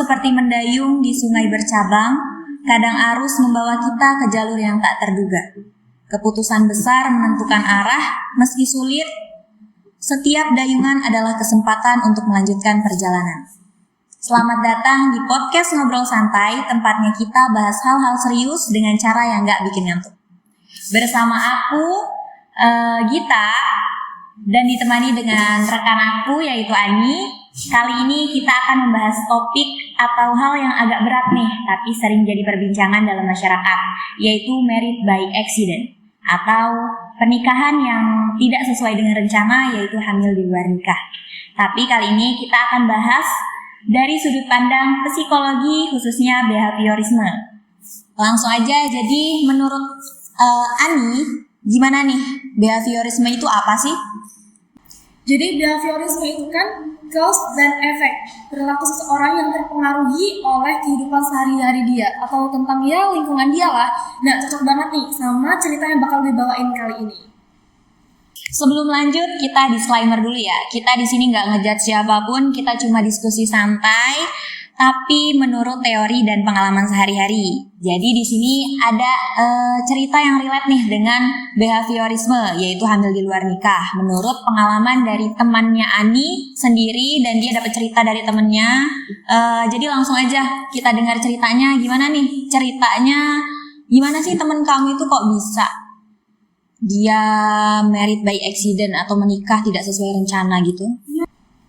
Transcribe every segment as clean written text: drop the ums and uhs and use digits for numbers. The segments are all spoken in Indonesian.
seperti mendayung di sungai bercabang, kadang arus membawa kita ke jalur yang tak terduga. Keputusan besar menentukan arah, meski sulit, setiap dayungan adalah kesempatan untuk melanjutkan perjalanan. Selamat datang di podcast Ngobrol Santai, tempatnya kita bahas hal-hal serius dengan cara yang gak bikin ngantuk. Bersama aku, Gita, dan ditemani dengan rekan aku yaitu Ani. Kali ini kita akan membahas topik atau hal yang agak berat nih, tapi sering jadi perbincangan dalam masyarakat, yaitu married by accident atau pernikahan yang tidak sesuai dengan rencana, yaitu hamil di luar nikah. Tapi kali ini kita akan bahas dari sudut pandang psikologi, khususnya behaviorisme. Langsung aja, jadi menurut Ani, gimana nih behaviorisme itu apa sih? Jadi behaviorisme itu kan cause dan effect, perilaku seseorang yang terpengaruhi oleh kehidupan sehari-hari dia atau tentang lingkungan dia lah. Nah, cocok banget nih sama cerita yang bakal dibawain kali ini. Sebelum lanjut, kita disclaimer dulu ya. Kita di sini nggak ngejudge siapapun, kita cuma diskusi santai, tapi menurut teori dan pengalaman sehari-hari. Jadi di sini ada cerita yang relate nih dengan behaviorisme, yaitu hamil di luar nikah. Menurut pengalaman dari temannya Ani sendiri, dan dia dapat cerita dari temennya. Jadi langsung aja kita dengar ceritanya. Gimana nih ceritanya? Gimana sih temen kamu itu kok bisa dia married by accident atau menikah tidak sesuai rencana gitu?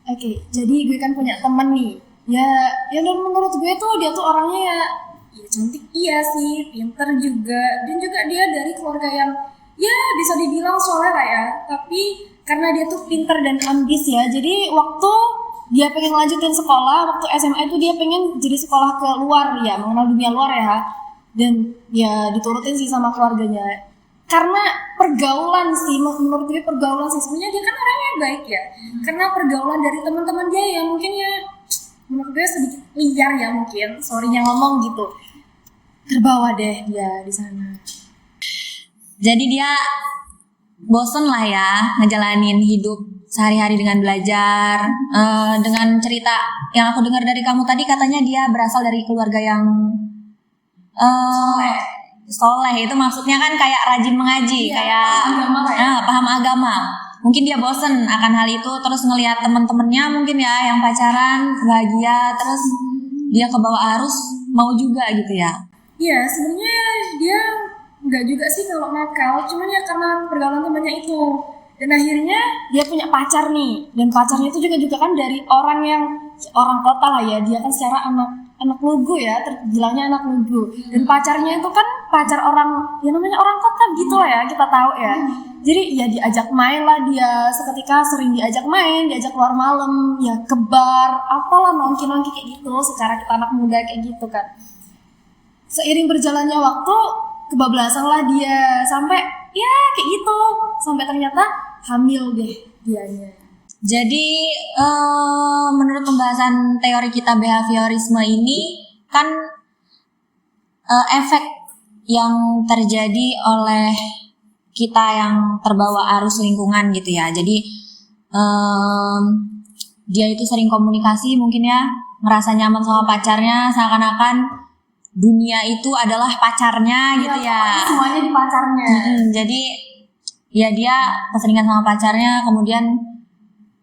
Oke, jadi gue kan punya temen nih. Ya dan menurut gue tuh dia tuh orangnya ya cantik iya sih, pinter juga, dan juga dia dari keluarga yang ya bisa dibilang soleh lah ya. Tapi karena dia tuh pinter dan ambis ya, jadi waktu dia pengen lanjutin sekolah, waktu SMA itu dia pengen jadi sekolah ke luar ya, mengenal dunia luar ya. Dan ya diturutin sih sama keluarganya. Karena pergaulan sih, menurut gue pergaulan sih, sebenarnya dia kan orangnya baik ya. Karena pergaulan dari teman-teman dia yang mungkin ya menurut gue sedikit liar ya, mungkin sorry-nya ngomong gitu, terbawa deh dia di sana. Jadi dia bosen lah ya ngejalanin hidup sehari-hari dengan belajar. Dengan cerita yang aku dengar dari kamu tadi, katanya dia berasal dari keluarga yang soleh. Itu maksudnya kan kayak rajin mengaji, ya, kayak paham agama. Mungkin dia bosen akan hal itu, terus ngelihat teman-temannya mungkin ya yang pacaran bahagia, terus dia ke bawah arus mau juga gitu ya. Iya, sebenarnya dia nggak juga sih kalau nakal, cuman ya karena pergaulan temannya itu. Dan akhirnya dia punya pacar nih, dan pacarnya itu juga kan dari orang kota lah ya. Dia kan secara anak lugu ya, terbilangnya anak lugu. Dan pacarnya itu kan pacar orang, ya namanya orang kota gitu lah ya, kita tahu ya. Jadi ya diajak main lah dia, seketika sering diajak main, diajak keluar malam, ya ke bar, apalah nongki-nongki kayak gitu, secara kita anak muda kayak gitu kan. Seiring berjalannya waktu, kebablasan lah dia, sampai ya kayak gitu, sampai ternyata hamil deh dianya. Jadi menurut pembahasan teori kita behaviorisme ini kan efek yang terjadi oleh kita yang terbawa arus lingkungan gitu ya. Jadi dia itu sering komunikasi mungkin ya, ngerasa nyaman sama pacarnya, seakan-akan dunia itu adalah pacarnya gitu ya. Semuanya di pacarnya. Jadi ya dia keseringan sama pacarnya, kemudian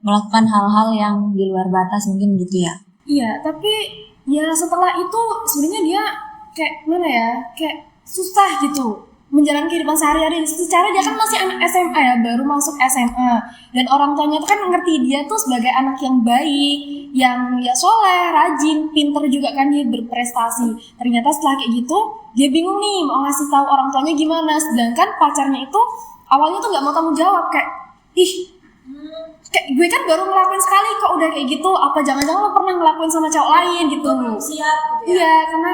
melakukan hal-hal yang di luar batas mungkin gitu ya. Iya, tapi ya setelah itu sebenarnya dia kayak mana ya, kayak susah gitu menjalani kehidupan sehari-hari. Secara dia kan masih anak SMA ya, baru masuk SMA, dan orang tuanya tuh kan ngerti dia tuh sebagai anak yang baik, yang ya soleh, rajin, pinter juga kan, dia berprestasi. Ternyata setelah kayak gitu dia bingung nih mau ngasih tahu orang tuanya gimana, sedangkan pacarnya itu awalnya tuh nggak mau tanggung jawab, kayak kayak gue kan baru ngelakuin sekali kok udah kayak gitu, apa jangan-jangan lo pernah ngelakuin sama cowok lain gitu. Belum siap gitu ya. Iya, karena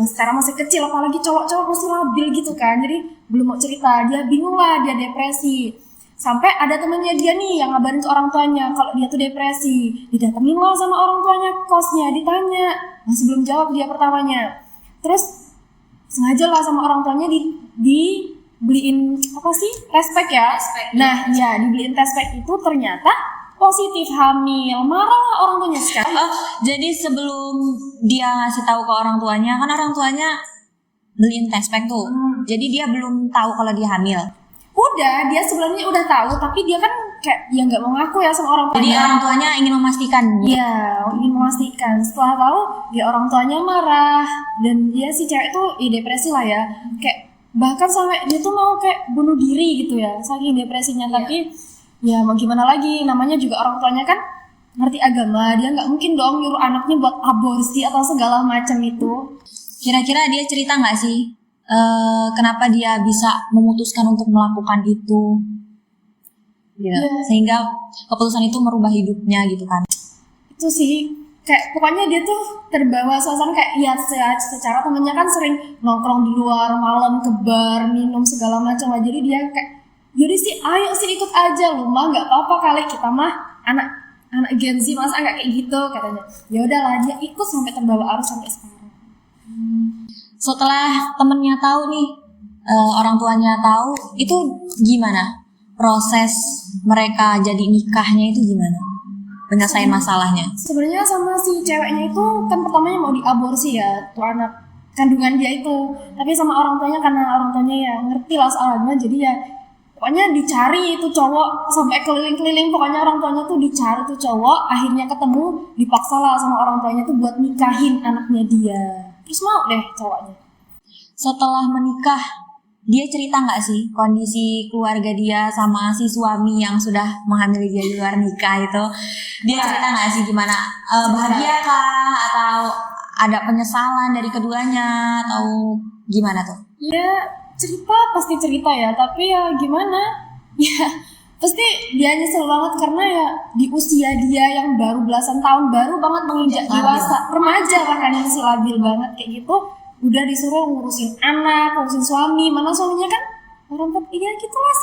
secara masih kecil, apalagi cowok-cowok masih labil gitu kan, jadi belum mau cerita, dia bingung lah, dia depresi. Sampai ada temennya dia nih yang ngabarin ke orang tuanya kalau dia tuh depresi. Didatengin lah sama orang tuanya kosnya, ditanya, masih belum jawab dia pertamanya. Terus sengaja lah sama orang tuanya dibeliin apa sih? Test pack ya. Test pack, nah, ya dibeliin test pack itu ternyata positif hamil, marah orang tuanya sekarang. Oh, jadi sebelum dia ngasih tahu ke orang tuanya, kan orang tuanya beliin test pack tuh. Jadi dia belum tahu kalau dia hamil. Udah, dia sebenarnya udah tahu, tapi dia kan kayak ya nggak mau ngaku ya sama orang Jadi tuanya. orang tuanya ingin memastikan. Iya, ingin memastikan. Setelah tahu, ya orang tuanya marah dan dia si cewek tuh depresi lah ya. Kayak bahkan sampai dia tuh mau kayak bunuh diri gitu ya, saking depresinya. Tapi ya mau gimana lagi, namanya juga orang tuanya kan ngerti agama, dia nggak mungkin dong nyuruh anaknya buat aborsi atau segala macam itu. Kira-kira dia cerita nggak sih kenapa dia bisa memutuskan untuk melakukan itu? Gitu. Sehingga keputusan itu merubah hidupnya gitu kan. Itu sih kayak pokoknya dia tuh terbawa suasana kayak ya secara temennya kan sering nongkrong di luar malam ke bar minum segala macam lah, jadi dia kayak jadi sih ayo sih ikut aja lu mah nggak apa-apa kali kita mah anak Gen Z masa nggak kayak gitu katanya. Ya udahlah dia ikut sampai terbawa arus sampai sekarang. Setelah temennya tahu nih, orang tuanya tahu, itu gimana proses mereka jadi nikahnya itu gimana? Penyelesaian masalahnya? Sebenarnya sama si ceweknya itu kan pertamanya mau diaborsi ya, tuh anak kandungan dia itu. Tapi sama orang tuanya karena orang tuanya ya ngerti lah soal agama, jadi ya pokoknya dicari itu cowok sampai keliling-keliling. Pokoknya orang tuanya tuh dicari tuh cowok, akhirnya ketemu, dipaksa lah sama orang tuanya tuh buat nikahin anaknya dia. Terus mau deh cowoknya. Setelah menikah, dia cerita nggak sih kondisi keluarga dia sama si suami yang sudah menghamili dia di luar nikah itu? Dia cerita nggak sih gimana? Bahagia kah? Atau ada penyesalan dari keduanya? Atau gimana tuh? Ya cerita pasti cerita ya, tapi ya gimana? Ya pasti dia nyesel banget karena ya di usia dia yang baru belasan tahun, baru banget menginjak dewasa, remaja bahkan yang masih labil banget kayak gitu, udah disuruh ngurusin anak, ngurusin suami. Mana suaminya kan orang tua, iya gitulah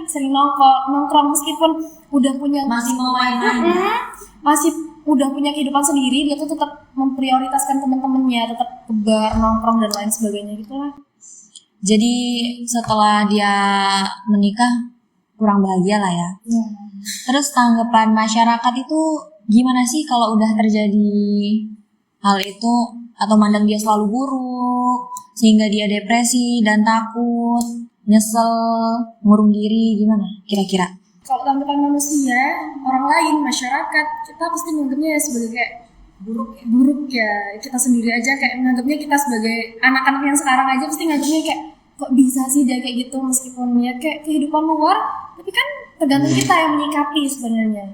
sering nongkrong meskipun udah punya Masih mau main-main. masih udah punya kehidupan sendiri, dia tuh tetap memprioritaskan teman-temannya, tetap ke bar, nongkrong dan lain sebagainya gitulah. Jadi setelah dia menikah kurang bahagia lah ya. Terus tanggapan masyarakat itu gimana sih kalau udah terjadi hal itu, atau mandang dia selalu buruk sehingga dia depresi dan takut, nyesel, ngurung diri, gimana kira-kira? Kalau tanggapan manusia, orang lain, masyarakat, kita pasti menganggapnya sebagai kayak buruk ya. Kita sendiri aja kayak menganggapnya, kita sebagai anak-anak yang sekarang aja pasti menganggapnya kayak kok bisa sih dia kayak gitu, meskipun ya kayak kehidupan luar, tapi kan tergantung kita yang menyikapi sebenarnya.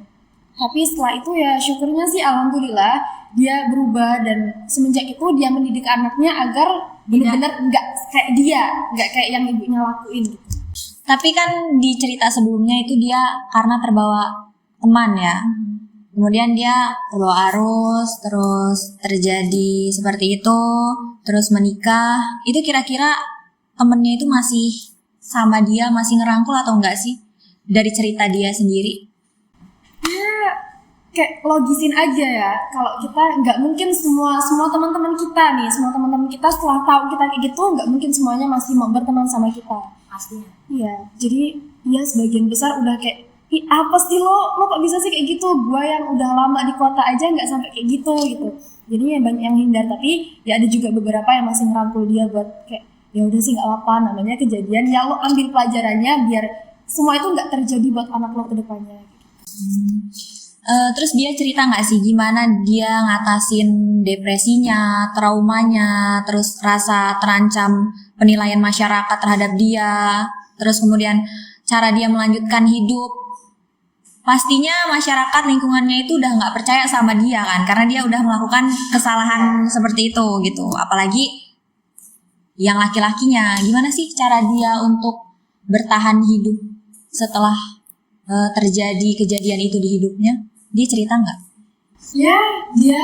Tapi setelah itu ya syukurnya sih alhamdulillah dia berubah, dan semenjak itu dia mendidik anaknya agar benar-benar nggak kayak dia, nggak kayak yang ibunya lakuin gitu. Tapi kan di cerita sebelumnya itu dia karena terbawa teman ya. Kemudian dia terbawa arus, terus terjadi seperti itu, terus menikah. Itu kira-kira temennya itu masih sama dia, masih ngerangkul atau enggak sih? Dari cerita dia sendiri. Ya kayak logisin aja ya, kalau kita nggak mungkin semua teman-teman kita nih, semua teman-teman kita setelah tahu kita kayak gitu, nggak mungkin semuanya masih mau berteman sama kita. Pastinya. Iya, jadi dia sebagian besar udah kayak, ih apa sih lo kok bisa sih kayak gitu? Gua yang udah lama di kota aja nggak sampai kayak gitu. Jadi ya banyak yang hindar, tapi ya ada juga beberapa yang masih ngerangkul dia buat kayak, ya udah sih nggak apa-apa, namanya kejadian, ya lo ambil pelajarannya biar semua itu nggak terjadi buat anak lo ke depannya. Terus dia cerita nggak sih gimana dia ngatasin depresinya, traumanya, terus rasa terancam penilaian masyarakat terhadap dia, terus kemudian cara dia melanjutkan hidup. Pastinya masyarakat lingkungannya itu udah nggak percaya sama dia kan, karena dia udah melakukan kesalahan seperti itu gitu. Apalagi yang laki-lakinya, gimana sih cara dia untuk bertahan hidup setelah terjadi kejadian itu di hidupnya? Dia cerita nggak? Ya, dia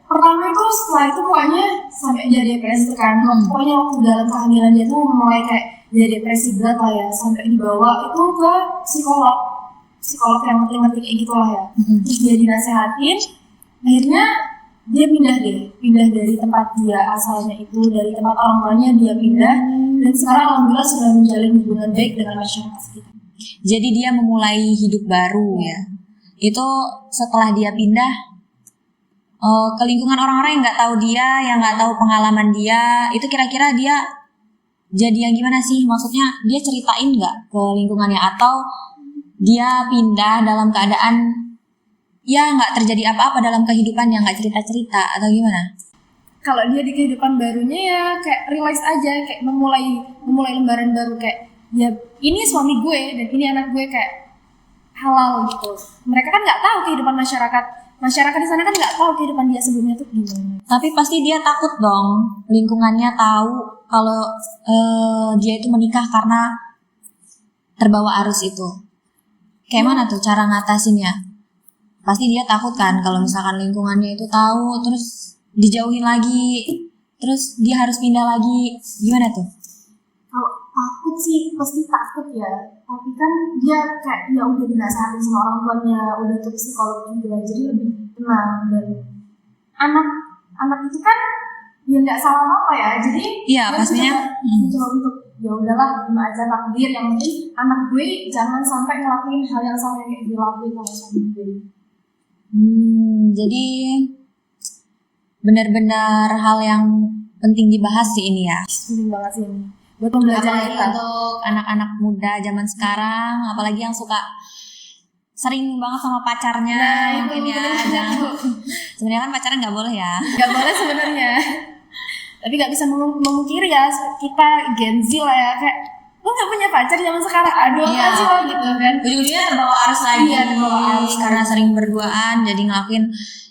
pertama itu setelah itu pokoknya sampai dia depresi kan. Pokoknya waktu dalam kehamilan dia tuh mulai kayak dia depresi berat lah ya, sampai dibawa itu ke psikolog yang ngerti-ngerti kayak gitulah ya. Terus dia dinasehatin, akhirnya dia pindah dari tempat dia asalnya itu, dari tempat orang tuanya dia pindah, dan sekarang alhamdulillah sudah menjalin hubungan baik dengan masyarakat sekitar. Jadi dia memulai hidup baru ya. itu setelah dia pindah ke lingkungan orang-orang yang nggak tahu dia, yang nggak tahu pengalaman dia, itu kira-kira dia jadi yang gimana sih? Maksudnya dia ceritain nggak ke lingkungannya, atau dia pindah dalam keadaan ya nggak terjadi apa-apa dalam kehidupannya, nggak cerita-cerita atau gimana? Kalau dia di kehidupan barunya ya kayak realize aja, kayak memulai lembaran baru, kayak ya ini suami gue dan ini anak gue, kayak halal gitu. Mereka kan nggak tahu kehidupan masyarakat di sana kan nggak tahu kehidupan dia sebelumnya tuh gimana. Tapi pasti dia takut dong lingkungannya tahu kalau dia itu menikah karena terbawa arus itu. Kayak mana tuh cara ngatasinnya? Pasti dia takut kan kalau misalkan lingkungannya itu tahu, terus dijauhin lagi, terus dia harus pindah lagi. Gimana tuh? Kalau takut sih pasti takut ya, tapi kan dia kayak ya udah dinasehatin sama orang tuanya, udah ke psikolog juga, jadi lebih tenang. Dan anak itu kan ya nggak salah apa ya, jadi Iya dia pastinya. mencoba untuk ya udahlah terima aja takdir, yang penting anak gue jangan sampai ngelakuin hal yang sama yang kayak dilakuin sama suami gue. Jadi benar-benar hal yang penting dibahas sih ini ya. Penting banget sih ini buat pembelajaran Apalagi kita. untuk anak-anak muda zaman sekarang, apalagi yang suka sering banget sama pacarnya, Nah, mungkin itu ya. bener-bener. Sebenarnya kan pacaran nggak boleh ya. Nggak boleh sebenarnya, tapi nggak bisa memungkiri ya, kita Gen Z lah ya, kayak lo nggak punya pacar zaman sekarang, aduh Iya. apa sih lo gitu kan. Ujung-ujungnya terbawa arus lagi. Iya, terbawa arus. Karena sering berduaan, jadi ngelakuin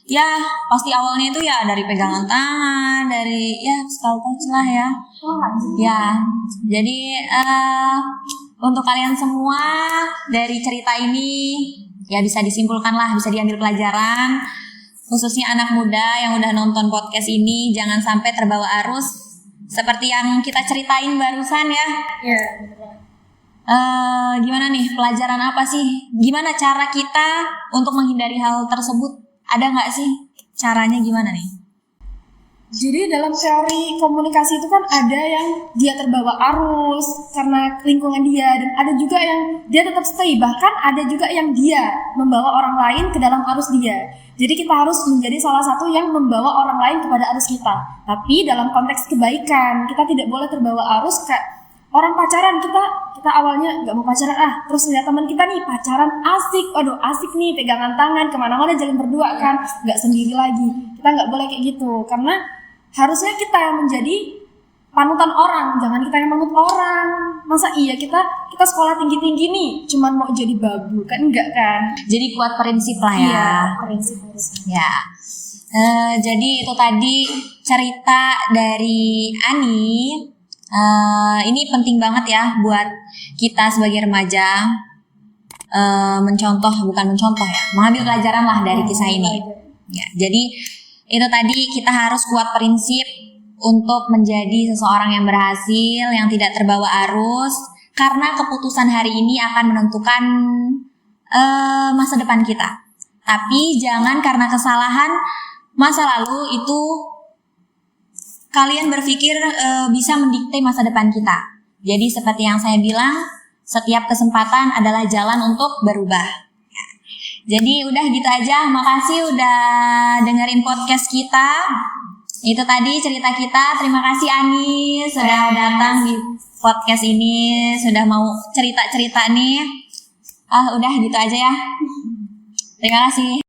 ya pasti awalnya itu ya dari pegangan tangan, dari ya sekal touch lah ya. Oh, lanjut. Ya, jadi untuk kalian semua dari cerita ini ya bisa disimpulkan lah, bisa diambil pelajaran, khususnya anak muda yang udah nonton podcast ini, jangan sampai terbawa arus seperti yang kita ceritain barusan ya. Iya, bener banget. Gimana nih, pelajaran apa sih? Gimana cara kita untuk menghindari hal tersebut? Ada nggak sih caranya, gimana nih? Jadi dalam teori komunikasi itu kan ada yang dia terbawa arus karena lingkungan dia, dan ada juga yang dia tetap stay, bahkan ada juga yang dia membawa orang lain ke dalam arus dia. Jadi kita harus menjadi salah satu yang membawa orang lain kepada arus kita, tapi dalam konteks kebaikan. Kita tidak boleh terbawa arus kayak orang pacaran, kita awalnya nggak mau pacaran, terus lihat teman kita nih pacaran asik, waduh asik nih, pegangan tangan kemana-mana jalan berdua kan, nggak sendiri lagi. Kita nggak boleh kayak gitu, karena harusnya kita yang menjadi panutan orang, jangan kita yang manut orang. Masa iya kita sekolah tinggi-tinggi nih cuman mau jadi babu, kan enggak kan. Jadi kuat prinsip lah ya. Iya, prinsip harusnya. Ya, jadi itu tadi cerita dari Ani. Ini penting banget ya buat kita sebagai remaja, bukan mencontoh ya, mengambil pelajaran lah dari kisah ini. Ya, jadi itu tadi kita harus kuat prinsip untuk menjadi seseorang yang berhasil, yang tidak terbawa arus, karena keputusan hari ini akan menentukan masa depan kita. Tapi jangan karena kesalahan masa lalu itu kalian berpikir bisa mendikte masa depan kita. Jadi seperti yang saya bilang, setiap kesempatan adalah jalan untuk berubah. Jadi udah gitu aja, makasih udah dengerin podcast kita. Itu tadi cerita kita. Terima kasih Ani sudah datang di podcast ini, sudah mau cerita-cerita nih. Udah gitu aja ya. Terima kasih.